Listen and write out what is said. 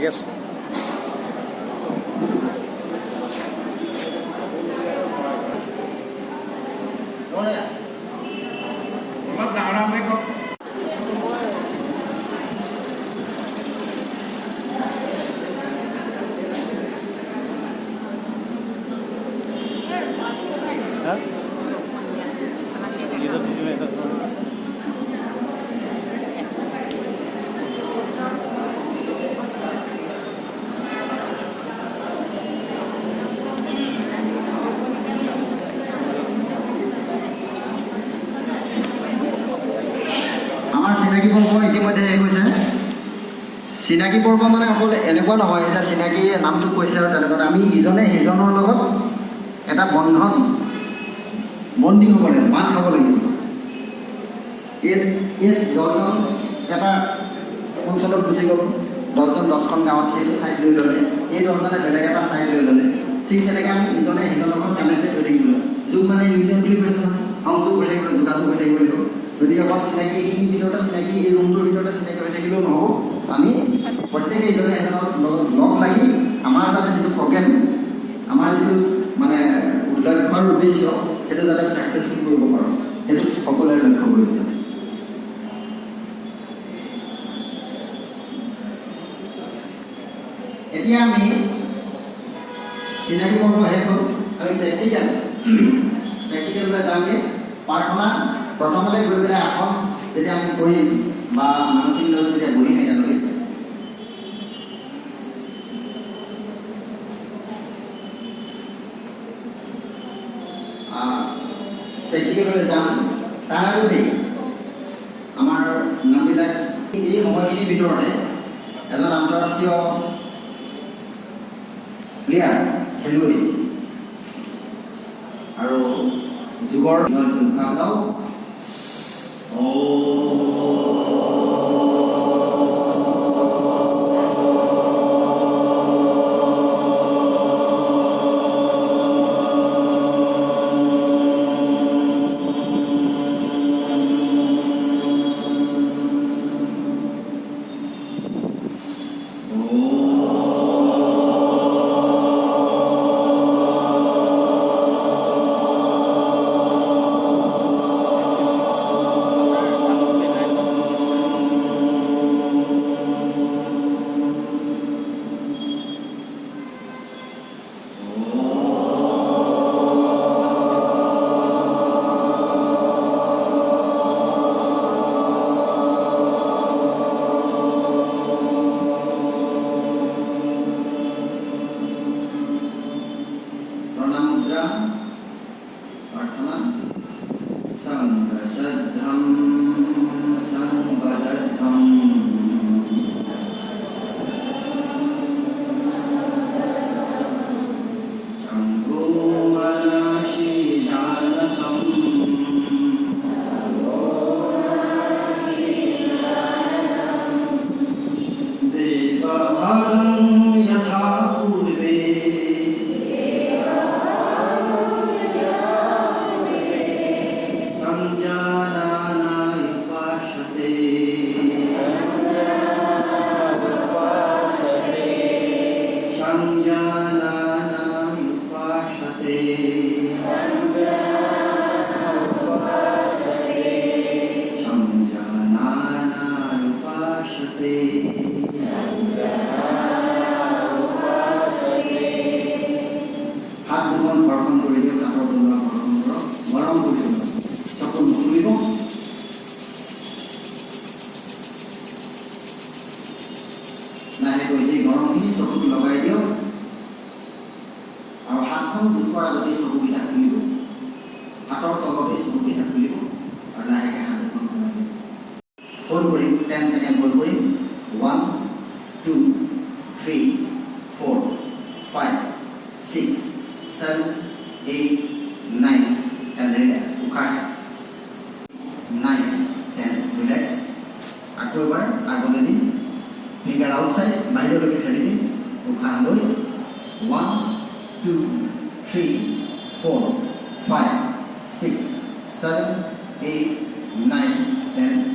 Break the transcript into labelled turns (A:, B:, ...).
A: ঠিক আছে।
B: আমাৰ চিনাকি পৰ্ব ইতিমধ্যে শেষ হৈছে। চিনাকি পৰ্ব মানে অকল এনেকুৱা নহয় যে চিনাকি নামটো কৈছে আৰু তেনেকুৱা, আমি ইজনে সিজনৰ লগত এটা বন্ধন বন্দী হ'ব লাগিব, বান্ধ হ'ব লাগিব। এই 10জন এটা অঞ্চলত গুচি গ'ল, 10জন 10খন গাঁৱত সেইটো ঠাইত লৈ ল'লে, এই 10জনে বেলেগ এটা ঠাইত লৈ ল'লে। ঠিক তেনেকৈ আমি ইজনে সিজনৰ লগত কানেক্টেড হৈ থাকিব লাগিব। যুগ মানে ইউনিয়ন বুলি কৈছে নহয়, সংযোগ হৈ থাকিব, যোগাযোগ হৈ থাকিব লাগিব। গতিকে অকল চিনাকি এইখিনিৰ ভিতৰতে চিনাকি, এই ৰুমটোৰ ভিতৰতে চিনাকি হৈ থাকিলেও নহ'ব। আমি প্ৰত্যেকে ইজনে সিজনৰ লগত লগ লাগি আমাৰ যাতে যিটো প্ৰগ্ৰেম, আমাৰ যিটো মানে লক্ষ্য আৰু উদ্দেশ্য, সেইটো যাতে ছাকচেছফুল কৰিব পাৰোঁ, সেইটো সকলোৱে লক্ষ্য কৰিব। এতিয়া আমি চিনাকি পৰ্ব শেষ হ'ল, আমি প্ৰেক্টিকেললৈ যামগৈ। প্ৰাৰ্থনা প্ৰথমতে গৈ পেলাই আসন যেতিয়া আমি কৰিম বা মানুহখিনি লগত যেতিয়া বহিম একেলগে, প্ৰেক্টিকেললৈ যাম। তাৰ আগতেই আমাৰ নামবিলাক এই সময়খিনিৰ ভিতৰতে এজন আন্তঃৰাষ্ট্ৰীয় প্লেয়াৰ, খেলুৱৈ আৰু যুগৰ গাওঁ प्रार्थना संघसद्धं संबद्धं গৰমখিনি চকুত লগাই দিয়ক আৰু হাতখন দুখৰ আগতেই চকুকেইটা খুলিব, হাতৰ তলতেই চকুকেইটা খুলিব আৰু লাহেকৈ হাত দুখন কমাই দিব। হোল্ড কৰিম, 10 ছেকেণ্ড হোল্ড কৰিম। 1 2 3 4 5 6 7 8 9 and relax. উশাহ 9 10 relax. আকৌ এবাৰ আগলৈ দিম, ফিংগাৰ আউটসাইড, বাহিৰলৈকে ঠেলি দিম। উশাহ লৈ 1 2 3 4 5 6 7 8 9 10